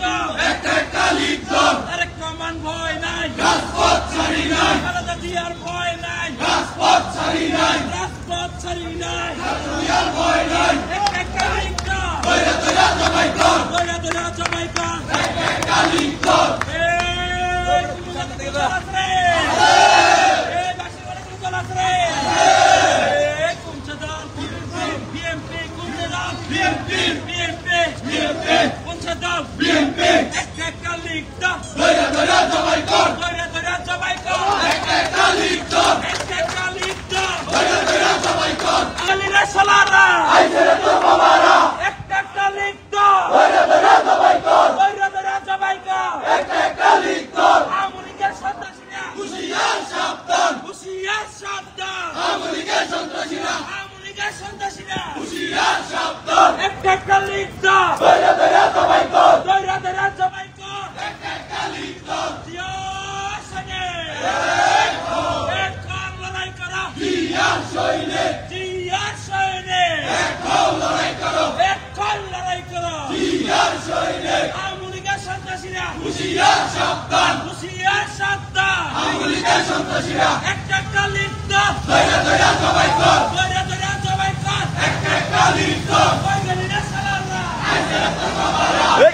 দল একটা লীগ দল তারেক রহমান ভয় নাই রাজপথ ছাড়ি নাই খালেদা জিয়ার ভয় নাই রাজপথ ছাড়ি নাই রাজপথ ছাড়ি নাই ছাত্রলীগের ভয় নাই একটা লীগ দল দৈরা দৈরা জবাই কর দৈরা দৈরা জবাই কর একটা লীগ দল এই কুমুজাতে দল আছে এই বাসিবাড়ি দল আছে এই কুমচা দল বিএমপি কুমচা দল বিএনপি বিএমপি বিএনপি কুমচা দল বিএনপি একটা লীগ দল দৈরা দৈরা জবাই কর দৈরা দৈরা জবাই কর একটা লীগ দল একটা লীগ দল দৈরা দৈরা জবাই কর আলিরা সালারা আইছে রে তোর বাবারা একটা লীগ দল দৈরা দৈরা জবাই কর দৈরা দৈরা জবাই কর একটা লীগ দল আমলিকের সন্ত্রাসীরা হুশিয়ার সাবধান হুশিয়ার সাবধান আমলিগের সন্ত্রাসীরা আমলিকের সন্ত্রাসীরা হুশিয়ার সাবধান একটা লীগ দল দৈরা দৈরা জবাই কর দৈরা দৈরা জবাই কর একটা লীগ দল জিয়া সনে এক কাল লড়াই করা জিয়ার সৈনিক জিয়া সনে খাও লড়াই করো এক কাল লড়াই করা জিয়ার সৈনিক আমলিকের সন্ত্রাসীরা হুশিয়ার সাবধান হুশিয়ার সাবধান আমলিগের সন্ত্রাসীরা একটা লীগ দল দৈরা দৈরা জবাই কর দৈরা দৈরা জবাই কর একটা লীগ দল কয়গলিরা সালারা এই